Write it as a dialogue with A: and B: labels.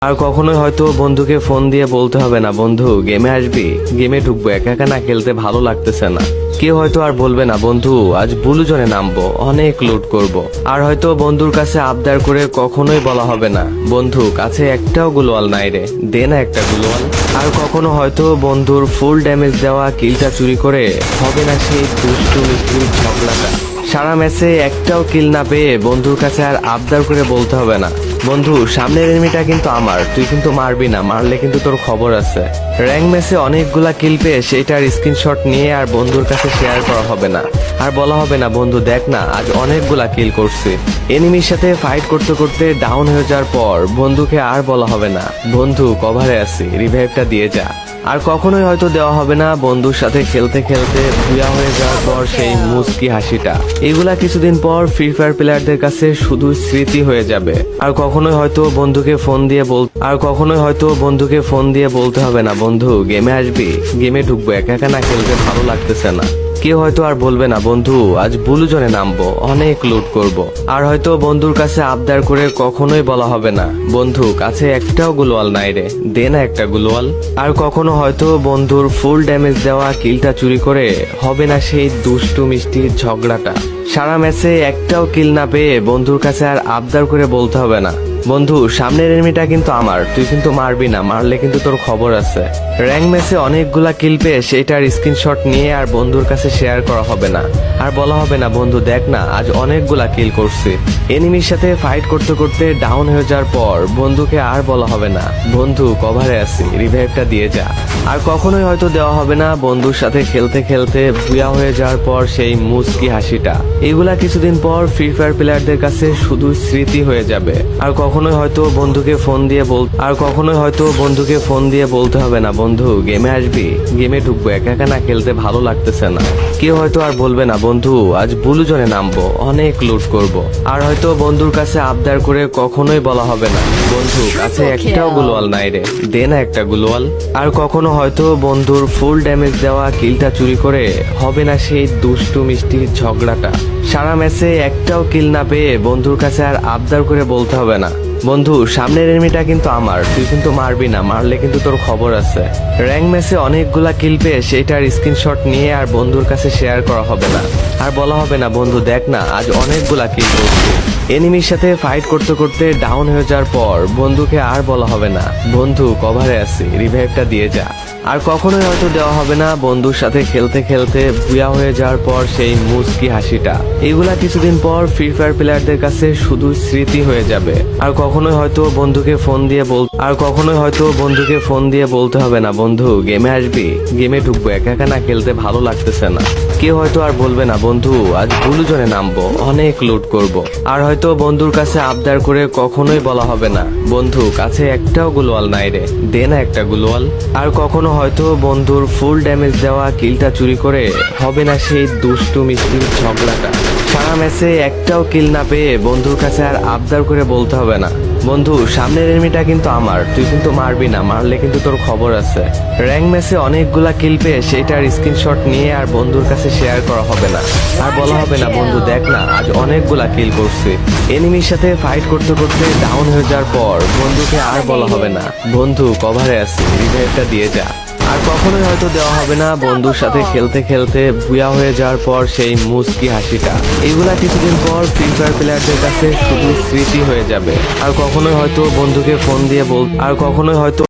A: আর কখনোই হয়তো বন্ধুকে ফোন দিয়ে বলতে হবে না, বন্ধু গেমে আসবি, গেমে ঢুকবো, একা একা না খেলতে ভালো লাগতেছে না। কেউ হয়তো আর বলবে না, বন্ধু আজ ব্লু জোনে নামবো, অনেক লুট করব। আর হয়তো বন্ধুর কাছে আবদার করে কখনোই বলা হবে না, বন্ধু কাছে একটাও গ্লোয়াল নাই রে, দে না একটা গ্লোয়াল। আর কখনো হয়তো বন্ধুর ফুল ড্যামেজ দেওয়া কিলটা চুরি করে হবে না সেই দুষ্টু মিষ্টির ঝগড়াটা। সারা ম্যাচে একটাও কিল না পেয়ে বন্ধুর কাছে আর আবদার করে বলতে হবে না, বন্ধু সামনের এনিমিটা কিন্তু আমার, তুই কিন্তু মারবি না, মারলে কিন্তু তোর খবর আছে। র্যাঙ্ক ম্যাচে অনেকগুলা কিল পেয়ে সেটার স্ক্রিনশট নিয়ে আর বন্ধুর কাছে শেয়ার করা হবে না, আর বলা হবে না, বন্ধু দেখ না আজ অনেকগুলা কিল করছি। এনিমির সাথে ফাইট করতে করতে ডাউন হয়ে যাওয়ার পর বন্ধুকে আর বলা হবে না, বন্ধু কভারে আছি, রিভাইভটা দিয়ে যা। আর কখনোই হয়তো দেওয়া হবে না বন্ধুর সাথে খেলতে খেলতে বুয়া হয়ে যাওয়ার পর সেই মুচকি হাসিটা। এগুলা কিছুদিন পর ফ্রি ফায়ার প্লেয়ারদের কাছে শুধু স্মৃতি হয়ে যাবে। আর কখনোই হয়তো বন্ধুকে ফোন দিয়ে বলতে হবে না, বন্ধু গেমে আসবি, গেমে ঢুকবো, একা একা না খেলতে ভালো লাগতেছে না। কেউ হয়তো আর বলবে না, বন্ধু আজ ব্লু জোনে নামবো, অনেক লুট করব। আর হয়তো বন্ধুর কাছে আবদার করে কখনোই বলা হবে না, বন্ধু কাছে একটাও গ্লোয়াল নাই রে, দে না একটা গ্লোয়াল। আর কখনো হয়তো বন্ধুর ফুল ড্যামেজ দেওয়া কিলটা চুরি করে হবে না সেই দুষ্টু মিষ্টির ঝগড়াটা। সারা ম্যাচে একটাও কিল না পেয়ে বন্ধুর কাছে আর আবদার করে বলতে হবে না, বন্ধু সামনের এনিমিটা কিন্তু আমার, তুই কিন্তু মারবি না, মারলে কিন্তু তোর খবর আছে। র্যাঙ্ক ম্যাচে অনেকগুলা কিল পেয়ে সেটার স্ক্রিনশট নিয়ে আর বন্ধুর কাছে শেয়ার করা হবে না, আর বলা হবে না, বন্ধু দেখ না আজ অনেকগুলা কিল করছি। এনিমির সাথে ফাইট করতে করতে ডাউন হয়ে যাওয়ার পর বন্ধুকে আর বলা হবে না, বন্ধু কভারে আছি, রিভাইভটা দিয়ে যা। আর কখনোই হয়তো দেওয়া হবে না বন্ধুর সাথে খেলতে খেলতে বুয়া হয়ে যাওয়ার পর সেই মুচকি হাসিটা। এগুলা কিছুদিন পর ফ্রি ফায়ার প্লেয়ারদের কাছে শুধু স্মৃতি হয়ে যাবে। আর কখনোই হয়তো বন্ধুকে ফোন দিয়ে বলতে হবে না, বন্ধু গেমে আসবি, গেমে ঢুকবো, একা একা না খেলতে ভালো লাগতেছে না। কেউ হয়তো আর বলবে না, বন্ধু আজ ব্লু জোনে নামবো, অনেক লুট করব। আর হয়তো বন্ধুর কাছে আবদার করে কখনোই বলা হবে না, বন্ধু কাছে একটাও গ্লোয়াল নাই রে, দে না একটা গ্লোয়াল। আর কখনো হয়তো বন্ধুর ফুল ড্যামেজ দেওয়া কিলটা চুরি করে হবে না সেই দুষ্টু মিষ্টির ঝগড়াটা। সারা ম্যাচে একটাও কিল না পেয়ে বন্ধুর কাছে আর আবদার করে বলতে হবে না, বন্ধু সামনের এনিমিটা কিন্তু আমার, তুই কিন্তু মারবি না, মারলে কিন্তু তোর খবর আছে। র্যাঙ্ক ম্যাচে অনেকগুলা কিল পেয়ে সেটার স্ক্রিনশট নিয়ে আর বন্ধুর কাছে শেয়ার করা হবে না, আর বলা হবে না, বন্ধু দেখ না আজ অনেকগুলা কিল করছি। এনিমির সাথে ফাইট করতে করতে ডাউন হয়ে যাওয়ার পর বন্ধুকে আর বলা হবে না, বন্ধু কভারে আছি, রিভাইভটা দিয়ে যা। আর কখনোই হয়তো দেওয়া হবে না বন্ধুর সাথে খেলতে খেলতে বুয়া হয়ে যাওয়ার পর সেই মুচকি হাসিটা। এগুলা কিছুদিন পর ফ্রি ফায়ার প্লেয়ারদের কাছে শুধু স্মৃতি হয়ে যাবে। আর কখনোই হয়তো বন্ধুকে ফোন দিয়ে বলতে হবে না, বন্ধু গেমে আসবি, গেমে ঢুকবো, একা একা না খেলতে ভালো লাগতেছে না। কেউ হয়তো আর বলবে না, বন্ধু আজ ব্লু জোনে নামবো, অনেক লুট করব। আর হয়তো বন্ধুর কাছে আবদার করে কখনোই বলা হবে না, বন্ধু কাছে একটাও গ্লোয়াল নাই রে, দে না একটা গ্লোয়াল। আর কখনো হয়তো বন্ধুর ফুল ড্যামেজ দেওয়া কিলটা চুরি করে হবে না সেই দুষ্টু মিষ্টির ঝগড়াটা। সারা ম্যাচে একটাও কিল না পেয়ে বন্ধুর কাছে আর আবদার করে বলতে হবে না, বন্ধু সামনের এনিমিটা কিন্তু আমার, তুই কিন্তু মারবি না, মারলে কিন্তু তোর খবর আছে। র্যাঙ্ক ম্যাচে অনেকগুলা কিল পেয়ে সেটার স্ক্রিনশট নিয়ে আর বন্ধুর কাছে শেয়ার করা হবে না, আর বলা হবে না, বন্ধু দেখ না আজ অনেকগুলা কিল করছি। এনিমির সাথে ফাইট করতে করতে ডাউন হয়ে যাওয়ার পর বন্ধুকে আর বলা হবে না, বন্ধু কভারে আছি, রিভাইভটা দিয়ে যা। আর কখনোই হয়তো দেওয়া হবে না বন্ধুর সাথে খেলতে খেলতে বুয়া হয়ে যাওয়ার পর সেই মুচকি হাসিটা। এগুলা কিছুদিন পর ফ্রি ফায়ার প্লেয়ারদের কাছে শুধু স্মৃতি হয়ে যাবে। আর কখনোই হয়তো